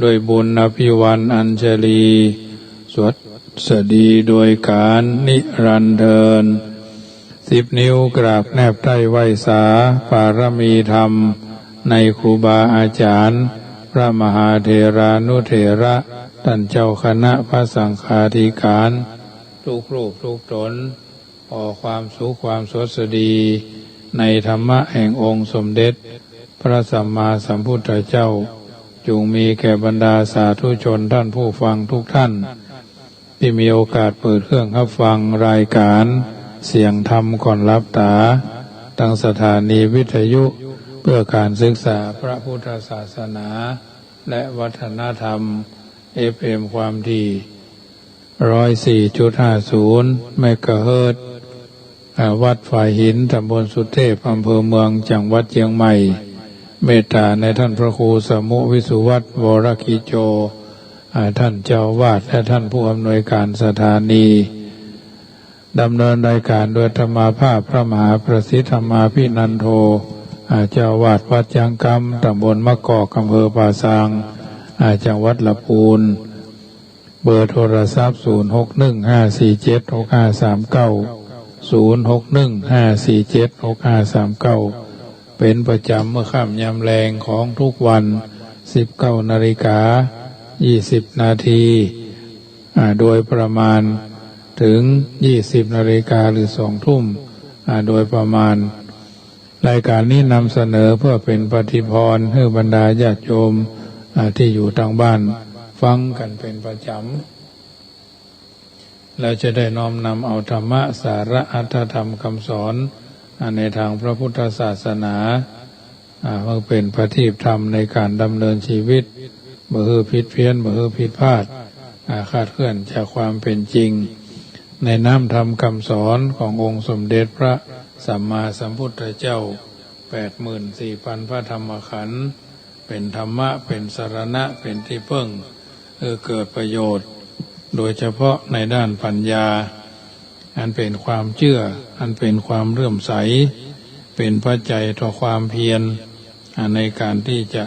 ด้วยบุญอภิวันอัญชลีสวัสดีโดยการนิรันดร์เทิน10 นิ้วกราบแนบใต้ไหวสาปารมีธรรมในครูบาอาจารย์พระมหาเถรานุเถระท่านเจ้าคณะพระสังฆาธิการทุกรูปทุกตนขอความสุขความสวัสดีในธรรมะแห่งองค์สมเด็จพระสัมมาสัมพุทธเจ้าจงมีแก่บรรดาสาธุชนท่านผู้ฟังทุกท่านที่มีโอกาสเปิดเครื่องรับฟังรายการเสียงธรรมก่อนรับตาตั้งสถานีวิทยุเพื่อการศึกษาพระพุทธศาสนาและวัฒนธรรม FM ความถี่ 104.50 เมกะเฮิรตซ์วัดฝ่ายหินตำบลสุเทพอำเภอเมืองจังหวัดเชียงใหม่เมตตาในท่านพระครูสมุวิสุวัตรวรกิโจท่านเจ้าวาดและท่านผู้อำนวยการสถานีดำเนินรายการโดยธรรมาภาพพระมหาประสิทธิธรรมาภินันโทเจ้าวาดวัดจังกำตำบลมะกอกอำเภอป่าซางจังหวัดลำพูนเบอร์โทรศัพท์0615476539 0615476539เป็นประจำเมื่อค่ำยามแลงของทุกวัน 19:20 นาทีโดยประมาณถึง 20 นาฬิกาหรือ 2 ทุ่มโดยประมาณรายการนี้นำเสนอเพื่อเป็นปฏิพรให้บรรดาญาติโยมที่อยู่ทางบ้านฟังกันเป็นประจำเราจะได้น้อมนำเอาธรรมะสาระอรรถธรรมคำสอนในทางพระพุทธศาสนาเพื่อเป็นประทีปธรรมในการดำเนินชีวิตบ่ฮือผิดเพี้ยนบ่ฮือผิดพลาดคลาดเคลื่อนจากความเป็นจริงในน้ำธรรมคำสอนขององค์สมเด็จพระสัมมาสัมพุทธเจ้า 84,000 พระธรรมขันธ์เป็นธรรมะเป็นสรณะเป็นที่พึ่งเกิดประโยชน์โดยเฉพาะในด้านปัญญาอันเป็นความเชื่ออันเป็นความเลื่อมใสเป็นปัจจัยต่อความเพียรในการที่จะ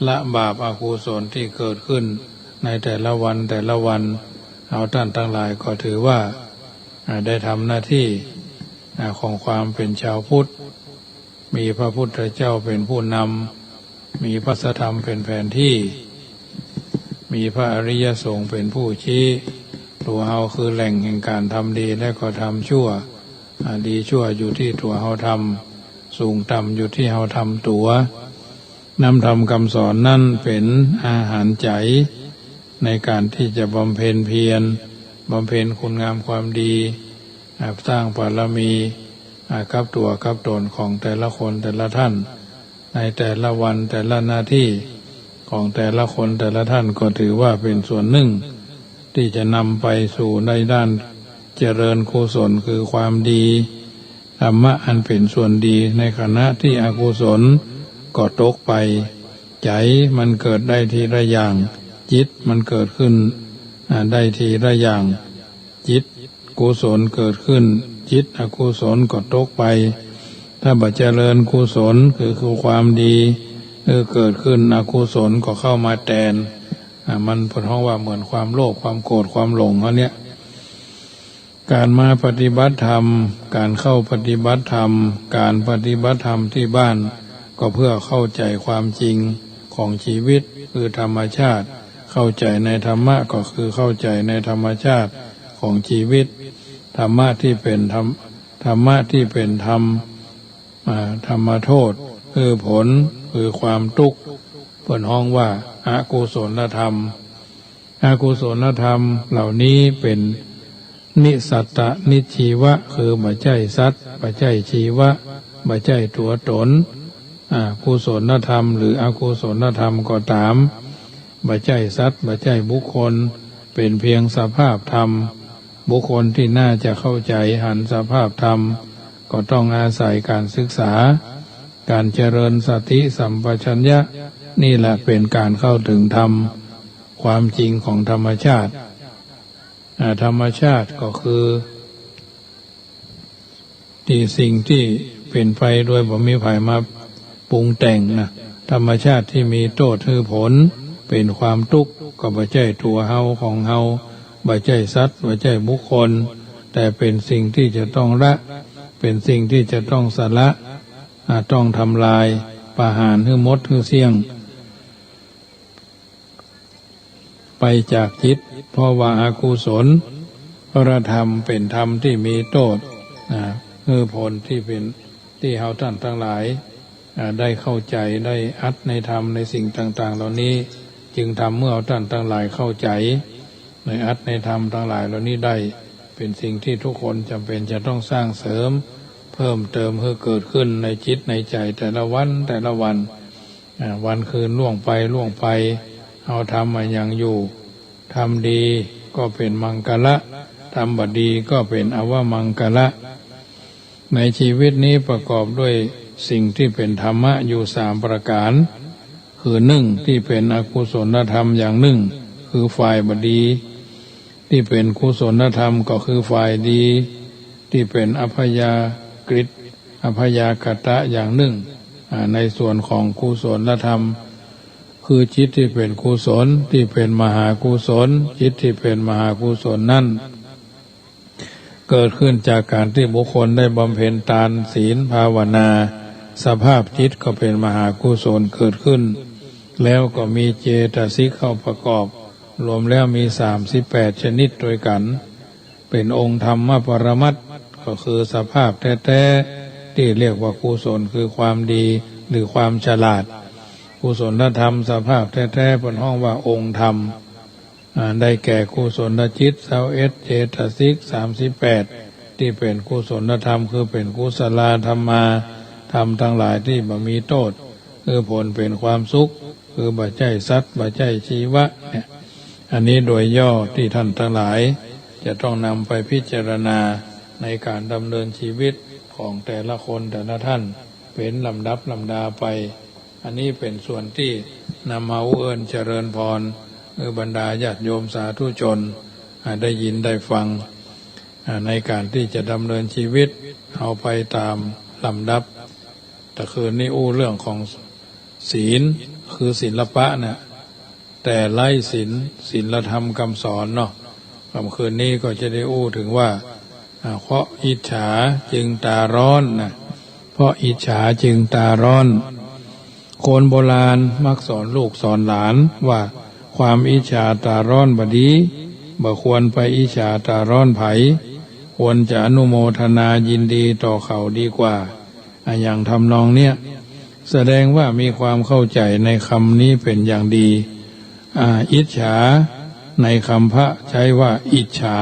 ละบาปอกุศลที่เกิดขึ้นในแต่ละวันเอาท่านทั้งหลายก็ถือว่าได้ทำหน้าที่ของความเป็นชาวพุทธมีพระพุทธเจ้าเป็นผู้นำมีพระธรรมเป็นแผนที่มีพระอริยสงฆ์เป็นผู้ชี้ตัวเฮาคือแหล่งแห่งการทำดีและก็ทำชั่วดีชั่วอยู่ที่ตัวเฮาทำสูงต่ำอยู่ที่เฮาทำตัวนำธรรมคำสอนนั่นเป็นอาหารใจในการที่จะบำเพ็ญเพียรบำเพ็ญคุณงามความดีสร้างบารมีกับตัวกับตนของแต่ละคนแต่ละท่านในแต่ละวันแต่ละหน้าที่ของแต่ละคนแต่ละท่านก็ถือว่าเป็นส่วนหนึ่งที่จะนำไปสู่ในด้านเจริญกุศลคือความดีธรรมะอันเป็นส่วนดีในขณะที่อกุศลก็ตกไปใจมันเกิดได้ทีละอย่างจิตมันเกิดขึ้นได้ทีละอย่างจิตกุศลเกิดขึ้นจิตอกุศลก็ตกไปถ้าบ่เจริญกุศลคือความดีเกิดขึ้นอกุศลก็เข้ามาแทนมันเพราะว่าเหมือนความโลภความโกรธความหลงเขาเนี่ยการมาปฏิบัติธรรมการเข้าปฏิบัติธรรมการปฏิบัติธรรมที่บ้านก็เพื่อเข้าใจความจริงของชีวิตคือธรรมชาติเข้าใจในธรรมะก็คือเข้าใจในธรรมชาติของชีวิตธรรมะที่เป็นธรรมะที่เป็นธรรมธรรมโทษคือผลคือความทุกข์เพิ่นฮ้องว่าอกุศลธรรมอกุศลธรรมเหล่านี้เป็นนิสัตตนิชีวะคือบ่ใช่สัตว์บ่ใช่ชีวะบ่ใช่ตัวตนกุศลธรรมหรืออกุศลธรรมก็ตามบ่ใช่สัตว์บ่ใช่บุคคลเป็นเพียงสภาพธรรมบุคคลที่น่าจะเข้าใจหันสภาพธรรมก็ต้องอาศัยการศึกษาการเจริญสติสัมปชัญญะนี่แหละเป็นการเข้าถึงธรรมความจริงของธรรมชาติธรรมชาติก็คือที่สิ่งที่เป็นไปโดยบ่มีไผมาปรุงแต่งนะธรรมชาติที่มีโทษคือผล เป็นความทุกข์ก็บ่ใช่ตัวเฮาของเฮาบ่ใช่สัตว์บ่ใช่บุคคลแต่เป็นสิ่งที่จะต้องละเป็นสิ่งที่จะต้องสละต้องทำลายประหารให้หมดให้เสี่ยงไปจากจิตเพราะว่าอกุศลพระธรรมเป็นธรรมที่มีโทษคือผลที่เป็นที่เฮาท่านทั้งหลายได้เข้าใจได้อัดในธรรมในสิ่งต่างๆเหล่านี้จึงทำเมื่อเฮาท่านทั้งหลายเข้าใจในอัดในธรรมทั้งหลายเหล่านี้ได้เป็นสิ่งที่ทุกคนจำเป็นจะต้องสร้างเสริมเพิ่มเติมให้เกิดขึ้นในจิตในใจแต่ละวันแต่ละวันวันคืนล่วงไปเอาทำมาอย่างอยู่ทำดีก็เป็นมังกละทำบดีก็เป็นอวมังกละในชีวิตนี้ประกอบด้วยสิ่งที่เป็นธรรมะอยู่3ประการคือ1ที่เป็นอกุศลธรรมอย่าง1คือฝ่ายบดีที่เป็นกุศลธรรมก็คือฝ่ายดีที่เป็นอัพยากฤิอัพยากตะอย่าง1ในส่วนของกุศลธรรมคือจิตที่เป็นกุศลที่เป็นมหากุศลจิตที่เป็นมหากุศลนั้นเกิดขึ้นจากการที่บุคคลได้บำเพ็ญทานศีลภาวนาสภาพจิตก็เป็นมหากุศลเกิดขึ้นแล้วก็มีเจตสิกเข้าประกอบรวมแล้วมี38ชนิดด้วยกันเป็นองค์ธรรมปรมัตถ์ก็คือสภาพแท้ๆที่เรียกว่ากุศลคือความดีหรือความฉลาดกุศลธรรมสภาพแท้ๆเป็นห้องว่าองค์ธรรมได้แก่กุศลจิต21เจตสิก38ที่เป็นกุศลธรรมคือเป็นกุศลธรรมาธรรมทั้งหลายที่บ่มีโทษคือผลเป็นความสุขคือบ่ใช่สัตว์บ่ใช่ชีวะเนี่ยอันนี้โดยย่อที่ท่านทั้งหลายจะต้องนำไปพิจารณาในการดำเนินชีวิตของแต่ละคนแต่ละท่านเป็นลำดับลำดาไปอันนี้เป็นส่วนที่นำมาเอื้อนเจริญพรบรรดาญาติโยมสาธุชนได้ยินได้ฟังในการที่จะดำเนินชีวิตเอาไปตามลำดับแต่คืนนี้เรื่องของศีลคือศิลปะเนี่ยแต่ไล่ศีลธรรมคำสอนเนาะคืนนี้ก็จะได้ถึงว่าเพราะอิจฉาจึงตาร้อนนะเพราะอิจฉาจึงตาร้อนคนโบราณมักสอนลูกสอนหลานว่าความอิจฉาตาร้อนบดีบ่ควรไปอิจฉาตาร้อนไผควรจะอนุโมทนายินดีต่อเขาดีกว่าอย่างทำนองเนี้ยแสดงว่ามีความเข้าใจในคำนี้เป็นอย่างดีอิจฉาในคำพระใช้ว่าอิจฉา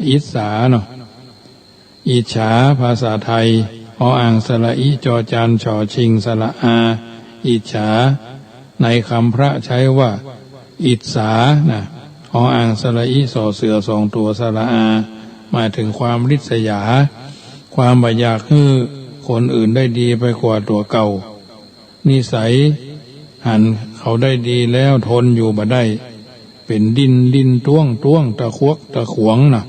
อิจฉาเนาะอิจฉาภาษาไทยอ่างสระอิจอจานฉอชิงสระอาอิจฉาในคำพระใช้ว่าอิจฉานะอ่างสระอิสอเสือ2ตัวสระอาหมายถึงความริษยาความบ่อยากให้คนอื่นได้ดีไปกว่าตัวเก่านิสัยหันเขาได้ดีแล้วทนอยู่บ่ได้เป็นดินต้วงตะควักตะขวงนะ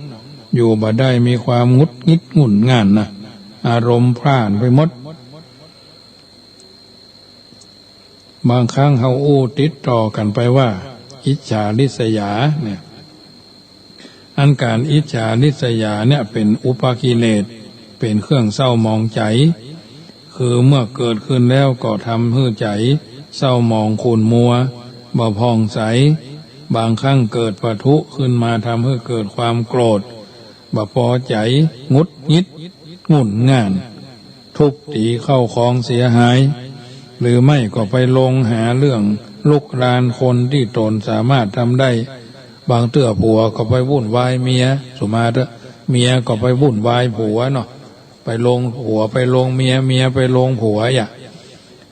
อยู่บ่ได้มีความงุดงิดงุ่นง่านนะอารมณ์พร่านไปหมดบางครั้งเขาติดต่อกันไปว่าอิจฉาริษยาเนี่ยอันการอิจฉาริษยาเนี่ยเป็นอุปกิเลสเป็นเครื่องเศร้ามองใจคือเมื่อเกิดขึ้นแล้วก็ทำให้ใจเศร้ามองขุ่นมัวบ่ผ่องใสบางครั้งเกิดปะทุขึ้นมาทำให้เกิดความโกรธบ่พอใจงุดงิดงุ่นง่านทุบตีเข้าของเสียหายหรือไม่ก็ไปลงหาเรื่องลุกรานคนที่ตนสามารถทำได้บางเตื้อผัวก็ไปวุ่นวายเมียสุมาเถอะเมียก็ไปวุ่นวายผัวเนาะไปลงผัวไปลงเมียไปลงผัว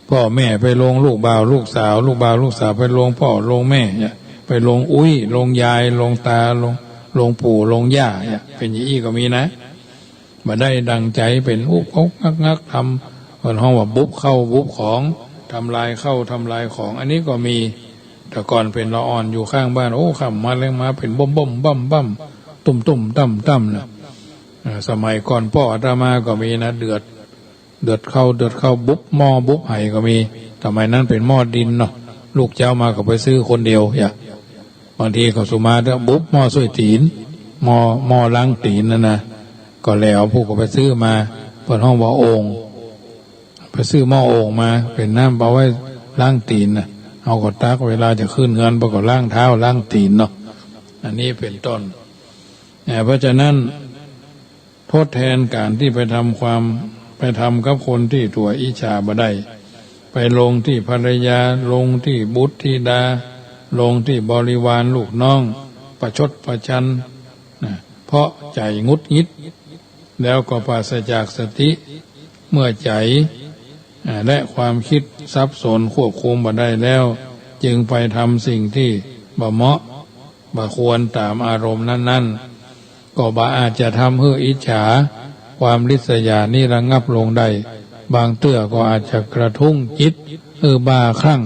พ่อแม่ไปลงลูกบ่าวลูกสาวลูกบ่าวลูกสาวไปลงพ่อลงแม่ไปลงลงยายลงตาลงปู่ลงย่าเป็นอย่างนี้ก็มีนะมาได้ดังใจเป็นงักทำคนห้องว่าบุ๊บเข้าบุ๊บของทำลายเข้าทำลายของอันนี้ก็มีแต่ก่อนเป็นละอ่อนอยู่ข้างบ้านขับมาเลี้ยงมาเป็นบ่มบั่มตุ่มตั้มนะสมัยก่อนพ่ออาตมาก็มีนะเดือดเข้าบุ๊บหม้อบุ๊บไห่ก็มีสมัยนั้นเป็นหม้อดินเนาะ ลูกเจ้ามาก็ไปซื้อคนเดียวอย่าบางทีเขาสุมาเด้อบุ๊บหม้อสวยตีนหม้อล้างตีนนั่นนะก็แล้วผู้ก็ไปซื้อมาเปิดห้องว่าโอ่งไปซื้อหม้อโอ่งมาเป็นน้ำเอาไว้ล้างตีนนะเอาก็ตักเวลาจะขึ้นเงินประกอบล้างเท้าล้างตีนเนาะอันนี้เป็นต้นเพราะฉะนั้นทดแทนการที่ไปทำกับคนที่ตัวอิจฉาบ่ได้ไปลงที่ภรรยาลงที่บุตรธิดาลงที่บริวารลูกน้องประชดประชันเพราะใจงุดงิดแล้วก็ปราศจากสติเมื่อใจและความคิดสับสนควบคุมบ่ได้แล้วจึงไปทำสิ่งที่บ่เหมาะบ่ควรตามอารมณ์นั้นๆก็บ่อาจจะทำให้อิจฉาความริษยานี่ระงับลงได้บางเตื้อก็อาจจะกระทุ้งจิตบ้าคลั่ง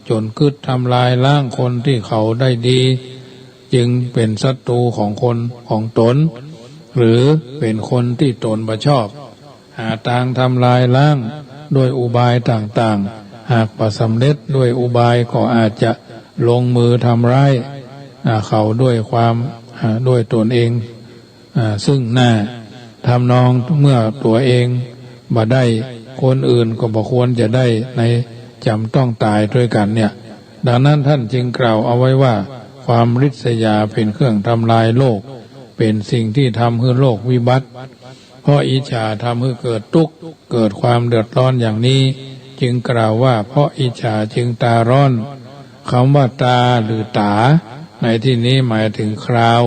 จนกึดทำลายล้างคนที่เขาได้ดีจึงเป็นศัตรูของคนของตนหรือเป็นคนที่ตนบ่ชอบหาทางทำลายล้างด้วยอุบายต่างๆหากประสำเร็จด้วยอุบายก็อาจจะลงมือทำร้ายเขาด้วยตนเองซึ่งหน้าทำนองเมื่อตัวเองบ่ได้คนอื่นก็บ่ควรจะได้ในจำต้องตายด้วยกันเนี่ยดังนั้นท่านจึงกล่าวเอาไว้ว่าความริษยาเป็นเครื่องทำลายโลกเป็นสิ่งที่ทำให้โลกวิบัติเพราะอิจฉาทำให้เกิดทุกข์เกิดความเดือดร้อนอย่างนี้จึงกล่าวว่าเพราะอิจฉาจึงตาร้อนคำว่าตาหรือตาในที่นี้หมายถึงคราว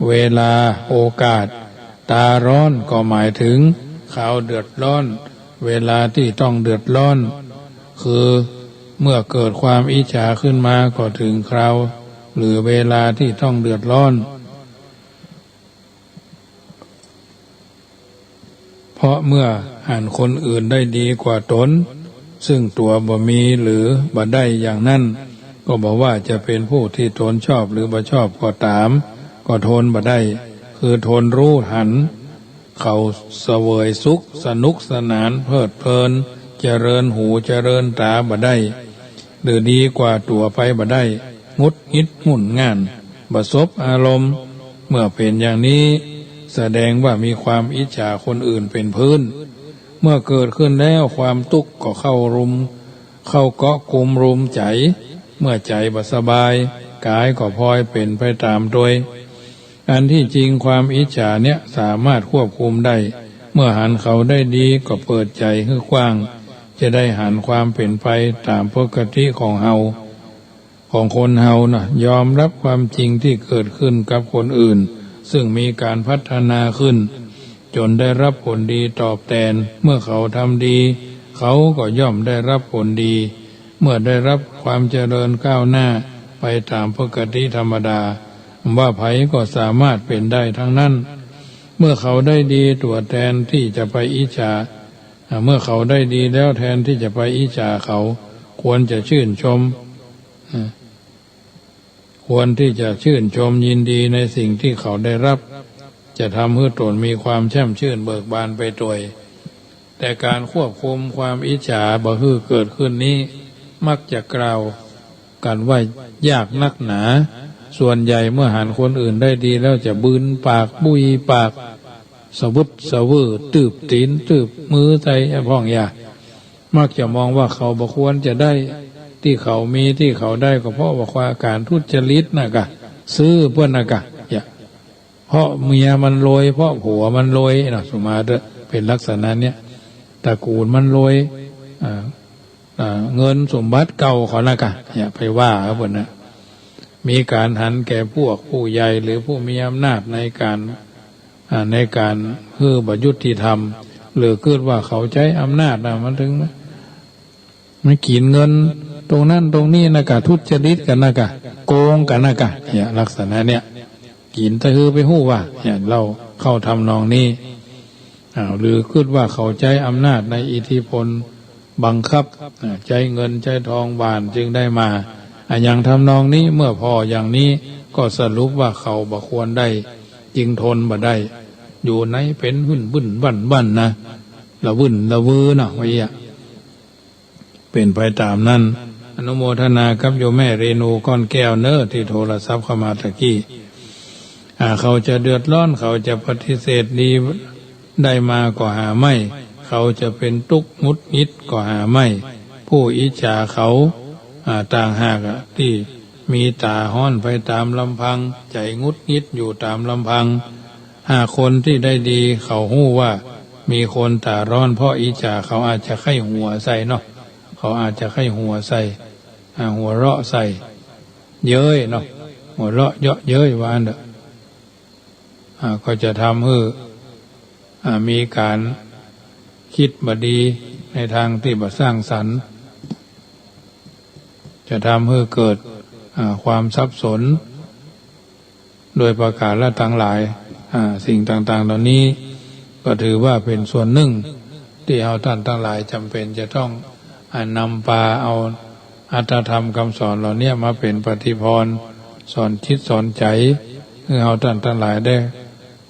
เวลาโอกาสตาร้อนก็หมายถึงข่าวเดือดร้อนเวลาที่ต้องเดือดร้อนคือเมื่อเกิดความอิจฉาขึ้นมาก็ถึงคราวหรือเวลาที่ต้องเดือดร้อนเพราะเมื่อหันคนอื่นได้ดีกว่าตนซึ่งตัวบ่มีหรือบ่ได้อย่างนั้นก็บอกว่าจะเป็นผู้ที่ตนชอบหรือบ่ชอบก็ตามก็ทนบ่ได้คือทนรู้หันเขาเสวยสุขสนุกสนานเพลิดเพลินเจริญหูเจริญตาบ่ได้หรือดีกว่าตัวไปบ่ได้งุดงิดงุ่นง่านประสบอารมณ์เมื่อเป็นอย่างนี้แสดงว่ามีความอิจฉาคนอื่นเป็นพื้นเมื่อเกิดขึ้นแล้วความทุกข์ก็เข้าเกาะกุมรุมใจเมื่อใจบ่สบายกายก็พลอยเป็นไปตามโดยอันที่จริงความอิจฉาเนี่ยสามารถควบคุมได้เมื่อหันเขาได้ดีก็เปิดใจให้กว้างจะได้หันความเป็นไปตามปกติของคนเฮานะยอมรับความจริงที่เกิดขึ้นกับคนอื่นซึ่งมีการพัฒนาขึ้นจนได้รับผลดีตอบแทนเมื่อเขาทำดีเขาก็ย่อมได้รับผลดีเมื่อได้รับความเจริญก้าวหน้าไปตามปกติธรรมดาว่าไผก็สามารถเป็นได้ทั้งนั้นเมื่อเขาได้ดีตัวแทนที่จะไปอิจฉาเมื่อเขาได้ดีแล้วแทนที่จะไปอิจฉาเขาควรจะชื่นชมควรที่จะชื่นชมยินดีในสิ่งที่เขาได้รับจะทำให้ตนมีความแช่มชื่นเบิกบานไปด้วยแต่การควบคุมความอิจฉาบ่ฮือเกิดขึ้นนี้มักจะกล่าวกันว่ายากนักหนาส่วนใหญ่เมื่อหันคนอื่นได้ดีแล้วจะบืนปากบุยปากสวุดสวือตืบตีนตืบมือใจพ้องยามักจะมองว่าเขาบ่ควรจะได้ที่เขามีที่เขาได้ก็เพราะว่าการทุจริตนะกะซื้อเพื่อนนะกะเพราะเมียมันรวยเพราะผัวมันรวยนะสมาธิเป็นลักษณะเนี้ยตระกูลมันรวยเงินสมบัติเก่าเขานะกะอย่าไปว่าเขาเพื่อนนะมีการหันแก่พวกผู้ใหญ่หรือผู้มีอำนาจในการบ่ยุติธรรมหรือคิดว่าเขาใช้อำนาจนะมันถึงไม่กินเงินตรงนั้นตรงนี้นะกะทุจริตกันนะกะโกงกันนะกะเนี่ยลักษณะเนี้ยกินตะฮือไปหู้ว่าเนี่ยเราเข้าทำนองนี้หรือคิดว่าเขาใช้อำนาจในอิทธิพลบังคับใช้เงินใช้ทองหวานจึงได้มาอย่างทำนองนี้เมื่อพออย่างนี้ก็สรุปว่าเขาบ่ควรได้จึงทนบ่ได้อยู่ในเป็นหุ่นบึ้นบั่นนะละวุ่นละวือนะไว้เป็นไปตามนั้น นุโมทนากับโยมแม่เรนูก้อนแก้วเนอที่โทรศัพท์เข้ามาตะกี้เขาจะเดือดร้อนเขาจะปฏิเสธดีได้มาก็หาไม่เขาจะเป็นทุกข์งุดหงิดก็หาไม่ผู้อิจฉาเขาต่างหากที่มีตาห้อนไปตามลำพังใจงุดหงิดอยู่ตามลำพังคนที่ได้ดีเขาหู้ว่ามีคนตาร้อนเพราะอิจฉาเขาอาจจะไข้หัวใส่เนาะเขาอาจจะไข้หัวใส่หัวเราะใส่เย้ยเนาะหัวเราะเยาะเย้ยวานเด้อก็จะทำให้มีการคิดบดีในทางที่บ่สร้างสรรค์จะทำให้เกิดความสับสนโดยประการละทั้งหลายสิ่งต่างๆเหล่านี้ก็ถือว่าเป็นส่วนหนึ่งที่เราท่านทั้งหลายจำเป็นจะต้องนำพาเอาอัตถธรรมคำสอนเหล่านี้มาเป็นปฏิภรณ์สอนคิดสอนใจให้เราท่านทั้งหลาย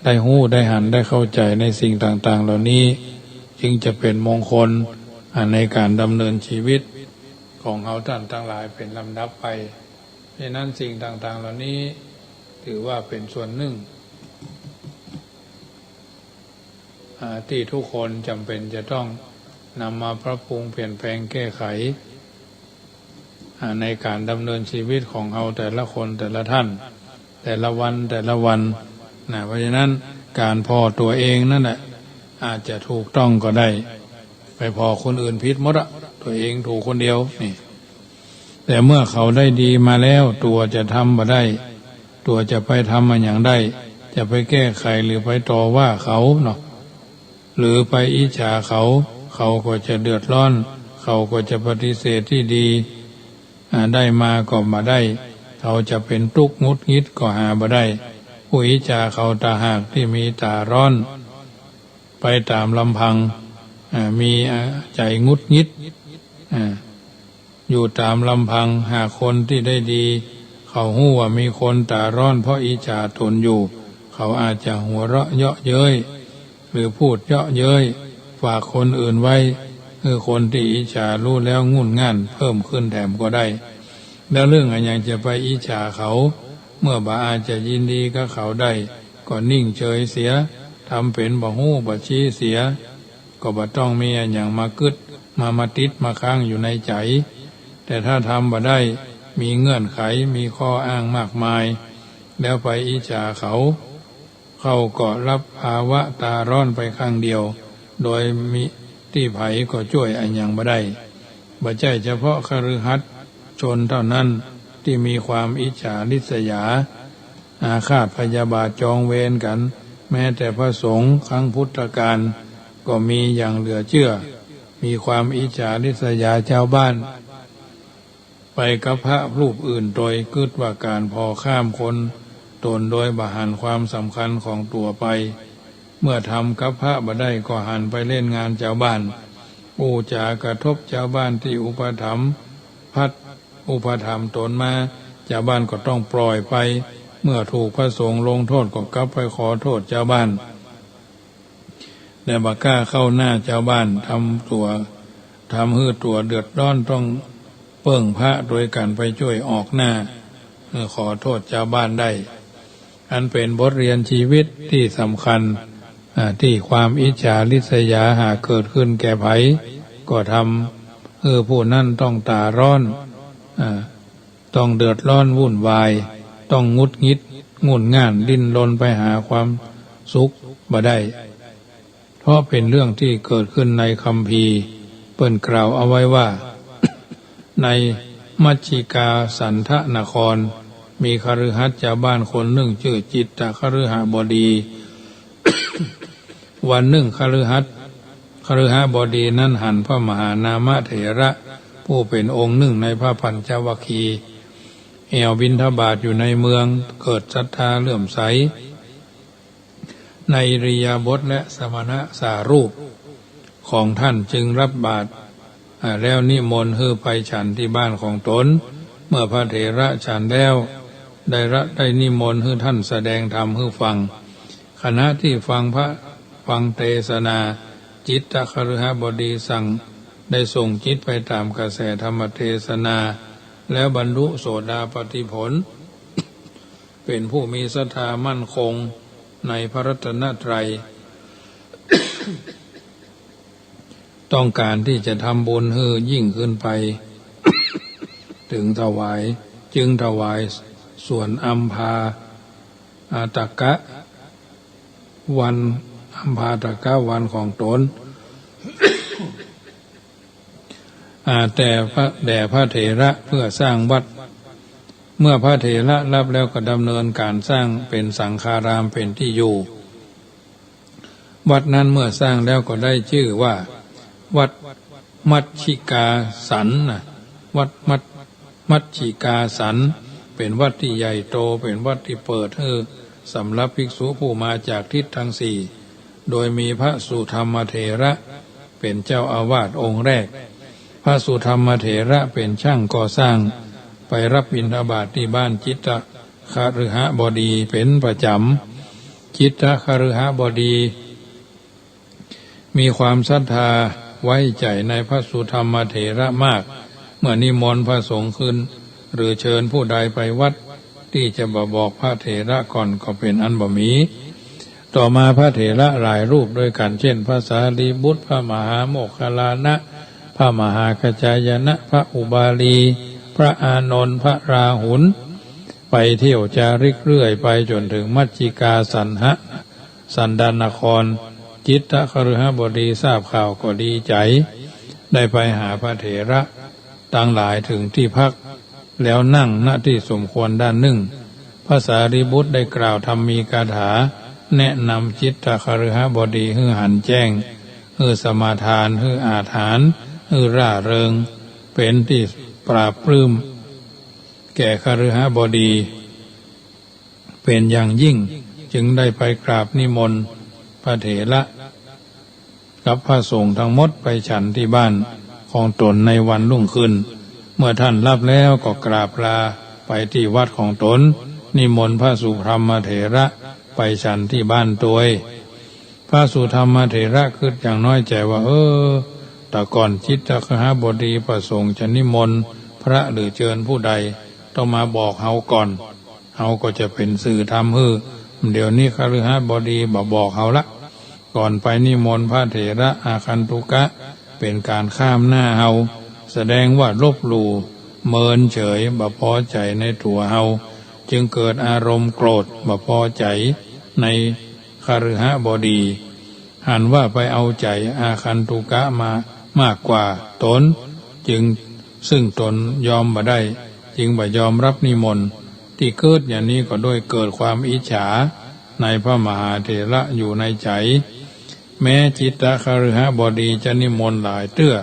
ได้หู้ได้หันได้เข้าใจในสิ่งต่างๆเหล่านี้จึงจะเป็นมงคลในการดำเนินชีวิตของเราท่านทั้งหลายเป็นลำดับไปเพราะนั้นสิ่งต่างๆเหล่านี้ถือว่าเป็นส่วนหนึ่งที่ทุกคนจำเป็นจะต้องนำมาปรับปรุงเปลี่ยนแปลงแก้ไขในการดำเนินชีวิตของเราแต่ละคนแต่ละท่านแต่ละวันเพราะฉะนั้นการพอตัวเองนั่นแหละอาจจะถูกต้องก็ได้ไปพอคนอื่นผิดหมดตัวเองถูกคนเดียวนี่แต่เมื่อเขาได้ดีมาแล้วตัวจะทำมาได้ตัวจะไปทำมันอย่างได้จะไปแก้ไขหรือไปต่อว่าเขาเนาะหรือไปอิจฉาเขาก็จะเดือดร้อนเขาก็จะปฏิเสธที่ดีได้มาก็มาได้เขาจะเป็นทุกข์งุดหงิดก็หาบ่ได้ผู้อิจฉาเขาตาหากที่มีตาร้อนไปตามลำพังมีใจงุดหงิดอยู่ตามลำพังหากคนที่ได้ดีเขาหู้ว่ามีคนตาร้อนเพราะอิจฉาตนอยู่เขาอาจจะหัวเราะเยาะเย้ยหรือพูดเยาะเย้ยฝากคนอื่นไว้คนที่อิจฉารู้แล้วงุ่นง่านเพิ่มขึ้นแถมก็ได้แล้วเรื่องอะไรยังจะไปอิจฉาเขาเมื่อบ่อาจจะยินดีกับเขาได้ก็นิ่งเฉยเสียทำเป็นบ่ฮู้บ่ชี้เสียก็บ่ต้องมีอย่างมากึดมาติดมาค้างอยู่ในใจแต่ถ้าทำบ่ได้มีเงื่อนไขมีข้ออ้างมากมายแล้วไปอิจฉาเขาก็รับภาวะตาร้อนไปข้างเดียวโดยมีที่ไผก็ช่วยอันยังบ่ได้บ่ใช่เฉพาะคฤหัสถ์ชนเท่านั้นที่มีความอิจฉาริษยาอาฆาตพยาบาทจองเวรกันแม้แต่พระสงฆ์ครั้งพุทธกาลก็มีอย่างเหลือเชื่อมีความอิจฉาริษยาชาวบ้านไปกับพระรูปอื่นโดยคิดว่าการพอข้ามคนตนโดยบ่หันความสำคัญของตัวไปเมื่อทำกับพระบ่ได้ก็หันไปเล่นงานชาวบ้านปูจากระทบชาวบ้านที่อุปถัมภ์ตนมาชาวบ้านก็ต้องปล่อยไปเมื่อถูกพระสงฆ์ลงโทษก็กลับไปขอโทษชาวบ้านแต่บ่กล้าเข้าหน้าชาวบ้านทำให้ตัวเดือดร้อนต้องเปิ้งพระโดยการไปช่วยออกหน้าขอโทษชาวบ้านได้อันเป็นบทเรียนชีวิตที่สำคัญที่ความอิจฉาริษยาหากเกิดขึ้นแก่ไผก็ทำผู้นั้นต้องตาร้อนต้องเดือดร้อนวุ่นวายต้องงุดหงิดงุ่นง่านดิ้นรนไปหาความสุขบ่ได้เพราะเป็นเรื่องที่เกิดขึ้นในคัมภีร์เปิ้นกล่าวเอาไว้ว่า ในมัชชิกาสันทนครมีคฤหัสถ์ชาวบ้านคนหนึ่งชื่อจิตตคฤหบดี วันหนึ่งคฤหัสถ์บดีนั้นหันพระมหานามเถระผู้เป็นองค์หนึ่งในพระปัญจวัคคีย์บิณฑบาตอยู่ในเมืองเกิดศรัทธาเลื่อมใสในอิริยาบถและสมณะสารูปของท่านจึงรับบาตรแล้วนิมนต์ให้ไปฉันที่บ้านของตนเมื่อพระเถระฉันแล้วได้นิมนต์ให้ท่านแสดงธรรมให้ฟังขณะที่ฟังเทศนาจิตตคฤหบดีสั่ง ได้ส่งจิตไปตามกระแสธรรมเทศนาแล้วบรรลุโสดาปัตติผล เป็นผู้มีศรัทธามั่นคงในพระรัตนตรัย ต้องการที่จะทำบุญให้ยิ่งขึ้นไป ถึงจึงถวายส่วนอัมพาตกะวันอัมพาตกะวันของตน แต่แด่พระเถระเพื่อสร้างวัดเมื่อพระเถระรับแล้วก็ดำเนินการสร้างเป็นสังฆารามเป็นที่อยู่วัดนั้นเมื่อสร้างแล้วก็ได้ชื่อว่าวัดมัชชิกาสันวัดมัชชิกาสันเป็นวัดที่ใหญ่โตเป็นวัดที่เปิดให้สำหรับภิกษุผู้มาจากทิศทั้งสี่โดยมีพระสุธรรมเถระเป็นเจ้าอาวาสองค์แรกพระสุธรรมเถระเป็นช่างก่อสร้างไปรับบิณฑบาตที่บ้านจิตตคฤหบดีเป็นประจำจิตตคฤหบดีมีความศรัทธาไว้ใจในพระสุธรรมเถระมากเมื่อนิมนต์พระสงฆ์ขึ้นหรือเชิญผู้ใดไปวัดที่จะบอกพระเถระก่อนก็เป็นอันบ่มีต่อมาพระเถระหลายรูปด้วยกันเช่นพระสารีบุตรพระมหาโมคคัลลานะพระมหากัจจายนะพระอุบาลีพระอานนท์พระราหุลไปเที่ยวจาริกเรื่อยไปจนถึงมัชชิกาสันดานครจิตตคฤหบดีทราบข่าวก็ดีใจได้ไปหาพระเถระต่างหลายถึงที่พักแล้วนั่งณที่สมควรด้านหนึ่งพระสารีบุตรได้กล่าวธรรมีกถาแนะนำจิตตคฤหบดีให้หันแจ้งให้สมาทานให้อาถรรพ์ให้ร่าเริงเป็นที่ปราบปลื้มแก่คฤหบดีเป็นอย่างยิ่งจึงได้ไปกราบนิมนต์พระเถระกับพระสงฆ์ทั้งหมดไปฉันที่บ้านของตนในวันรุ่งขึ้นเมื่อท่านรับแล้วก็กราบลาไปที่วัดของตนนิมนต์พระสุธรรมเถระไปฉันที่บ้านตัวพระสุธรรมเถระคิดอย่างน้อยใจว่าแต่ก่อนจิตตคฤหบดีประสงค์จะนิมนต์พระหรือเชิญผู้ใดต้องมาบอกเฮาก่อนเฮาก็จะเป็นสื่อทำให้เดี๋ยวนี้คฤหบดีบอกเฮาละก่อนไปนิมนต์พระเถระอาคันตุกะเป็นการข้ามหน้าเฮาแสดงว่าลบหลู่เมินเฉยบ่พอใจในตัวเฮาจึงเกิดอารมณ์โกรธบ่พอใจในคฤหบดีหันว่าไปเอาใจอาคันตุกะมามากกว่าตนจึงซึ่งตนยอมบ่ได้จึงบ่ยอมรับนิมนต์ที่เกิดอย่างนี้ก็โดยเกิดความอิจฉาในพระมหาเถระอยู่ในใจแม้จิตตคฤหบดีจะนิมนต์หลายเตื้อ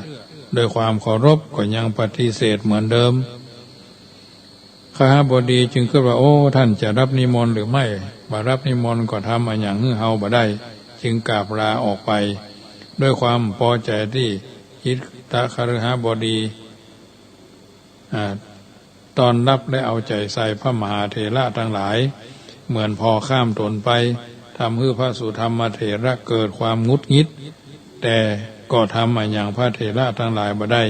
โดยความเคารพก็ยังปฏิเสธเหมือนเดิมคฤหบดีจึงคิดว่าท่านจะรับนิมนต์หรือไม่บ่รับนิมนต์ก็ทำอย่างเฮาบ่ได้จึงกราบลาออกไปด้วยความพอใจที่จิตตคฤหบดีตอนรับได้เอาใจใส่พระมหาเถระทั้งหลายเหมือนพอข้ามตนไปทำให้พระสุธรรมเถระเกิดความงุดงิดแต่ก็ทำอย่างพระเถระทั้งหลายบ่ได้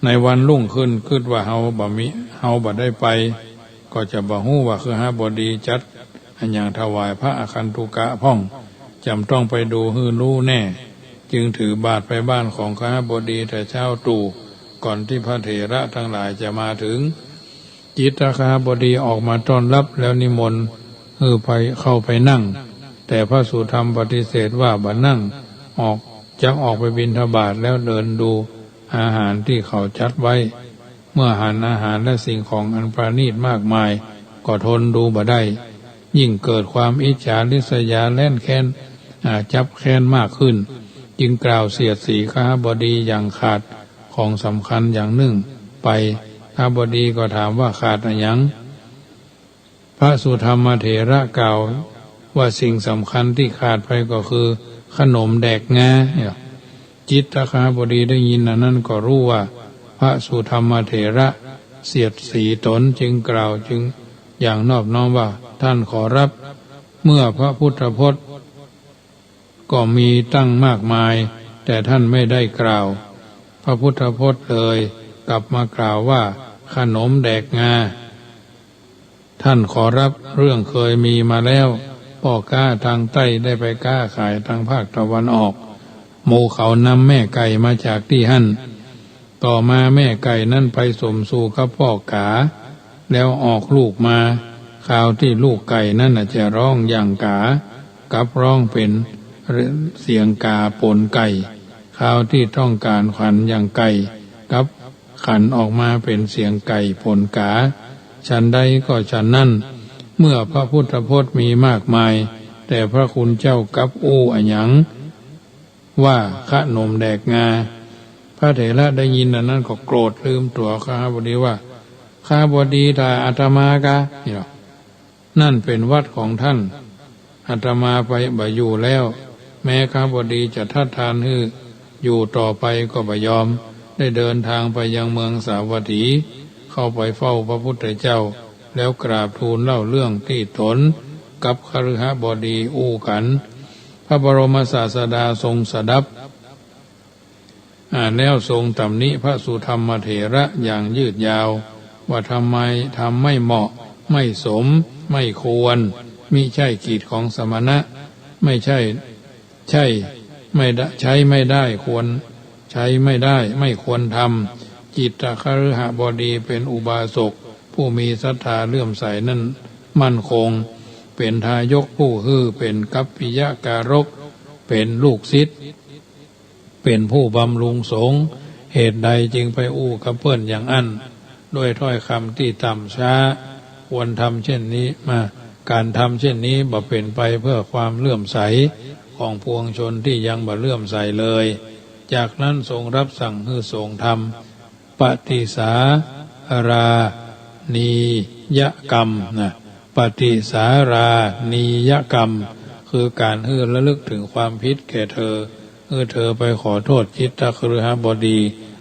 ในวันรุ่งขึ้นคิดว่าเฮาบ่ได้ไปก็จะบ่ฮู้ว่าคฤหบดีจัดอย่างถวายพระอาคันตุกะพ่องจำต้องไปดูให้รู้แน่จึงถือบาตรไปบ้านของคฤหบดีแต่เช้าตรู่ก่อนที่พระเถระทั้งหลายจะมาถึงจิตตคฤหบดีออกมาต้อนรับแล้วนิมนต์ให้ไปเข้าไปนั่งแต่พระสุธรรมปฏิเสธว่าบ่นั่งออกไปบิณฑบาตแล้วเดินดูอาหารที่เขาจัดไว้เมื่อหันอาหารและสิ่งของอันประณีตมากมายก็ทนดูบ่ได้ยิ่งเกิดความอิจฉาริษยาแล่นแค้นจับแค้นมากขึ้นจึงกล่าวเสียดสีคฤหบดีอย่างขาดของสำคัญอย่างหนึ่งไปคฤหบดีก็ถามว่าขาดอะไรยังพระสุธรรมเถระกล่าวว่าสิ่งสำคัญที่ขาดไปก็คือขนมแดกงาจิตตคฤหบดีได้ยินนั้นก็รู้ว่าพระสุธรรมเถระเสียดสีตนจึงกล่าวจึงอย่างนอบน้อมว่าท่านขอรับเมื่อพระพุทธพจน์ก็มีตั้งมากมายแต่ท่านไม่ได้กล่าว ระพุทธพจน์เลยกลับมากล่าวว่าขนมแดกงาท่านขอรับเรื่องเคยมีมาแล้วพ่อค้าทางใต้ได้ไปค้าขายทางภาคตะวันออกหมู่เขานำแม่ไก่มาจากที่หั่นต่อมาแม่ไก่นั้นไปสมสู่กับพ่อกาแล้วออกลูกมาคราวที่ลูกไก่นั่นจะร้องอย่างกากับร้องเป็นเสียงกาปนไก่คราวที่ต้องการขันอย่างไก่กับขันออกมาเป็นเสียงไก่ปนกาฉันใดก็ฉันนั้นเมื่อพระพุทธพจน์มีมากมายแต่พระคุณเจ้ากับอู้อันหยังว่าขนมแดกงาพระเถระได้ยินนั้นก็โกรธลืมตัวข้าบดีว่าข้าบดีถ้าอาตมากะนี่หรอนั่นเป็นวัดของท่านอาตมาไปบ่อยู่แล้วแม้ข้าบดีจะทัดทานฮื้ออยู่ต่อไปก็บ่ยอมได้เดินทางไปยังเมืองสาวัตถีเข้าไปเฝ้าพระพุทธเจ้าแล้วกราบทูลเล่าเรื่องที่ตนกับคฤหบดีอู้กันพระบรมศาสดาทรงสดับแล้วทรงตำหนิพระสุธรรมเถระอย่างยืดยาวว่าทำไมทำไม่เหมาะไม่สมไม่ควรมิใช่กิจของสมณะไม่ใช่ไม่ได้ใช้ไม่ได้ควรใช้ไม่ได้ไม่ควรทำจิตตคฤหบดีเป็นอุบาสกผู้มีศรัทธาเลื่อมใสนั้นมั่นคงเป็นทายกผู้ฮือเป็นกัปปิยการกเป็นลูกศิษย์เป็นผู้บำรุงสงฆ์เหตุใดจึงไปอู้กับเพื่อนอย่างอั้นด้วยถ้อยคำที่ต่ำช้าควรทำเช่นนี้มาการทำเช่นนี้บ่เป็นไปเพื่อความเลื่อมใสของปวงชนที่ยังบ่เลื่อมใสเลยจากนั้นทรงรับสั่งให้ทรงทำปฏิสารานียกรรมนะปฏิสารานียกรรมคือการให้ระลึกถึงความผิดแก่เธอเธอไปขอโทษจิตตคฤหบดี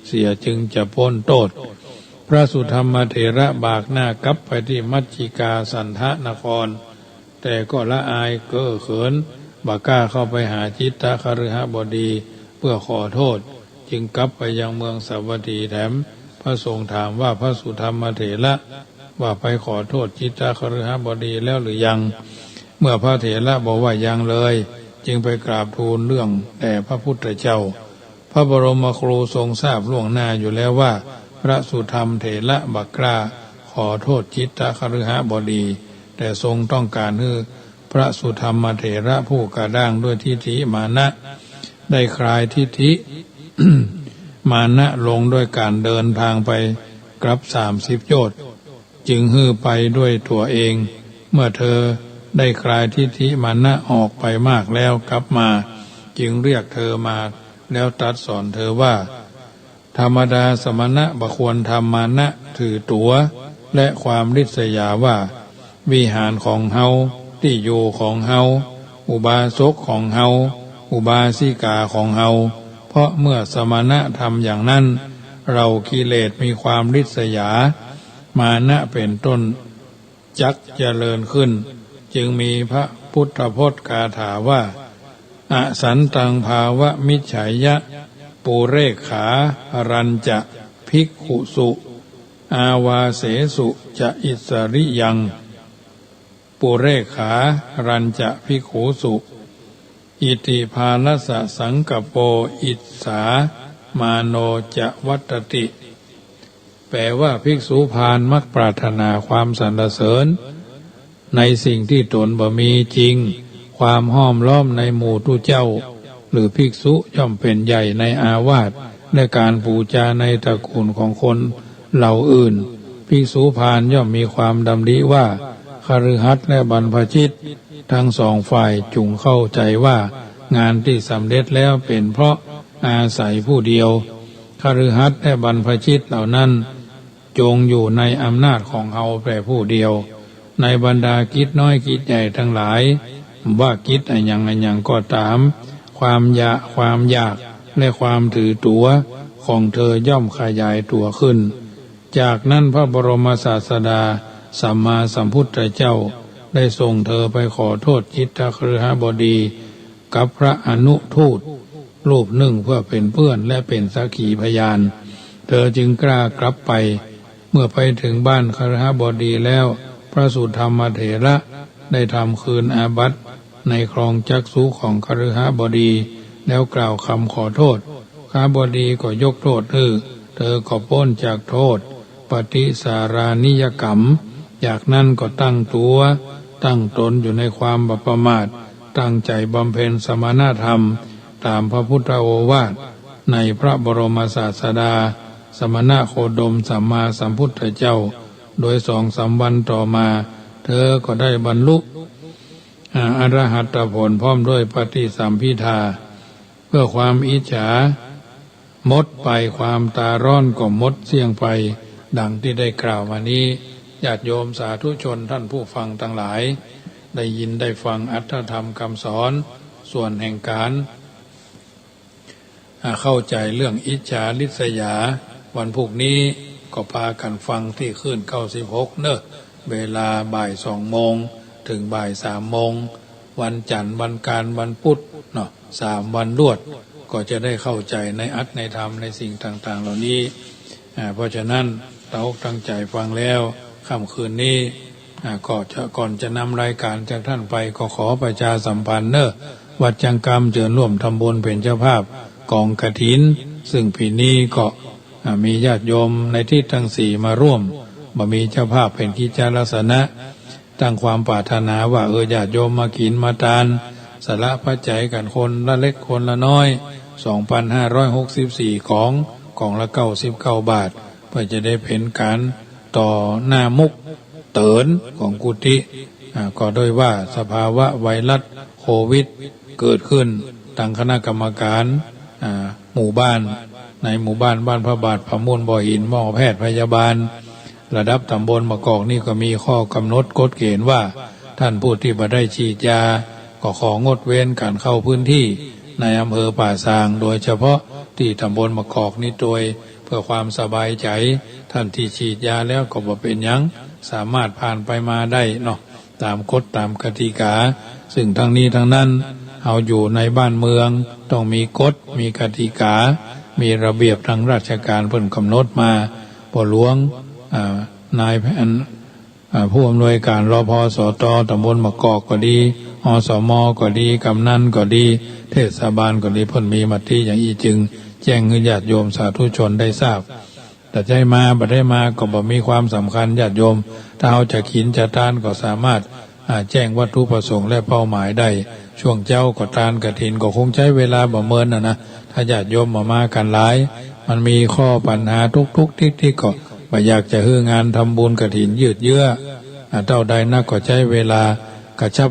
เสียจึงจะพ้นโทษพระสุธรรมเถระบากหน้ากลับไปที่มัชชิกาสันทนครแต่ก็ละอายเก้อเขินบ่กล้าเข้าไปหาจิตตคฤหบดีเพื่อขอโทษจึงกลับไปยังเมืองสาวัตถีแถมพระทรงถามว่าพระสุธรรมเถระว่าไปขอโทษจิตตคฤหบดีแล้วหรือยังเมื่อพระเถระบอกว่ายังเลยจึงไปกราบทูลเรื่องแด่พระพุทธเจ้าพระบรมครูทรงทราบล่วงหน้าอยู่แล้วว่าพระสุธรรมเถระบักกล้าขอโทษจิตตคฤหบดีแต่ทรงต้องการให้พระสุธรรมเถระผู้กระด้างด้วยทิฏฐิมานะได้คลายทิฏฐิ มานะลงด้วยการเดินทางไปกลับ30 โยชน์จึงฮื้อไปด้วยตัวเองเมื่อเธอได้คลายทิฏฐิมานะออกไปมากแล้วกลับมาจึงเรียกเธอมาแล้วตรัสสอนเธอว่าธรรมดาสมณะบ่ควรทำมานะถือตัวและความริษยาว่าวิหารของเฮาที่อยู่ของเฮาอุบาสกของเฮาอุบาสิกาของเฮาเพราะเมื่อสมณะทำอย่างนั้นเรากิเลสมีความริษยามานะเป็นต้นจักเจริญขึ้นจึงมีพระพุทธพจน์คาถาว่าอสันตังภาวะมิจฉายะปุเรขารัญจะภิกขุสุอาวาเสสุจะอิสริยังปุเรขารัญจะภิกขุสุอิติภาลสะสังกโปอิสสามาโนจะวัตติแปลว่าภิกษุพาลมักปรารถนาความสรรเสริญในสิ่งที่ตนบ่มีจริงความห้อมล้อมในหมู่ทุเจ้าหรือภิกษุย่อมเป็นใหญ่ในอาวาสและการบูชาในตระกูลของคนเหล่าอื่นภิกษุพาลย่อมมีความดำริว่าคฤหัสถ์และบรรพชิตทั้งสองฝ่ายจุงเข้าใจว่างานที่สำเร็จแล้วเป็นเพราะอาศัยผู้เดียวคฤหัสถ์และบรรพชิตเหล่านั้นจงอยู่ในอำนาจของเขาแต่ผู้เดียวในบรรดากิจน้อยกิจใหญ่ทั้งหลายว่ากิจอันยังก็ตามความอยากและความถือตัวของเธอย่อมขยายตัวขึ้นจากนั้นพระบรมศาสดาสัมมาสัมพุทธเจ้าได้ส่งเธอไปขอโทษจิตตคฤหบดีกับพระอนุทูต รูปหนึ่งเพื่อเป็นเพื่อนและเป็นสักขีพยานเธอจึงกล้ากลับไปเมื่อไปถึงบ้านคฤหบดีแล้วพระสุธรรมเถระได้ทำคืนอาบัติในครองจักษุของคฤหบดีแล้วกล่าวคำขอโทษคฤหบดีก็ยกโทษเธอก็พ้นจากโทษปฏิสารานิยกรรมจากนั้นก็ตั้งตัวตั้งตนอยู่ในความบประมาทตั้งใจบำเพ็ญสมณธรรมตามพระพุทธโอวาทในพระบรมศาสดาสมณโคดมสัมมาสัมพุทธเจ้าโดย2-3 วันต่อมาเธอก็ได้บรรลุอรหัตผลพร้อมด้วยปฏิสัมภิทาเพื่อความอิจฉาหมดไปความตาร้อนก็หมดเสี่ยงไปดังที่ได้กล่าวมานี้ญาติโยมสาธุชนท่านผู้ฟังทั้งหลายได้ยินได้ฟังอรรถธรรมคำสอนส่วนแห่งการเข้าใจเรื่องอิจฉาริษยาวันพรุ่งนี้ก็พากันฟังที่ขึ้น96เนอะเวลาบ่าย2 โมงถึงบ่าย3 โมงวันจันทร์วันการวันพุธเนาะ3 วันรวดก็จะได้เข้าใจในอัตในธรรมในสิ่งต่างๆเหล่านี้เพราะฉะนั้นเราตั้งใจฟังแล้วค่ำคืนนี้ก่อนจะนำรายการจากท่านไปก็ขอประชาสัมพันธ์เนอะวัดจังกรรมเชิญร่วมทำบุญเป็นเจ้าภาพกองกฐินซึ่งปีนี้ก็มีญาติโยมในที่ทั้ง4มาร่วมมีเจ้าภาพเป็นกิจลักษณะตั้งความปรารถนาว่าญาติโยมมากินมาทานสละปัจจัยกันคนละเล็กคนละน้อย 2,564 ของละ99 บาทเพื่อจะได้เห็นการต่อหน้ามุกเตินของกุฏิก็โดยว่าสภาวะไวรัสโควิดเกิดขึ้นตั้งคณะกรรมการหมู่บ้านในหมู่บ้านบ้านพระบาทพระมูลบ่อหินหมอแพทย์พยาบาลระดับตำบลมะกอกนี่ก็มีข้อกำหนดกฎเกณฑ์ว่าท่านผู้ที่บ่ได้ฉีดยาก็ของดเว้นการเข้าพื้นที่ในอำเภอป่าซางโดยเฉพาะที่ตำบลมะกอกนี้โดยเพื่อความสบายใจท่านที่ฉีดยาแล้วก็บ่เป็นหยังสามารถผ่านไปมาได้เนาะตามกฎตามกติกาซึ่งทั้งนี้ทั้งนั้นเอาอยู่ในบ้านเมืองต้องมีกฎมีกติกามีระเบียบทางราชการเพิ่นกำหนดมาพ่อหลวงนายแผนผู้อำนวยการรพสตตำบลมะกอกก็ดีอสมก็ดีกำนันก็ดีเทศบาลก็ดีเพิ่นมีมติอย่างอีจึงแจ้งให้ญาติโยมสาธุชนได้ทราบแต่ใจมาบ่ได้มาก็บ่มีความสำคัญญาติโยมถ้าเอาจะขินจะทานก็สามารถแจ้งวัตถุประสงค์และเป้าหมายได้ช่วงเจ้าก็ทานกฐินก็คงใช้เวลาประเมินนะถ้าญาติโยมมากันหลายมันมีข้อปัญหาทุกที่ก็บ่อยากจะฮื้องานทำบุญกฐินยืดเยื้อเท่าใดนักก็ใช้เวลากระชับ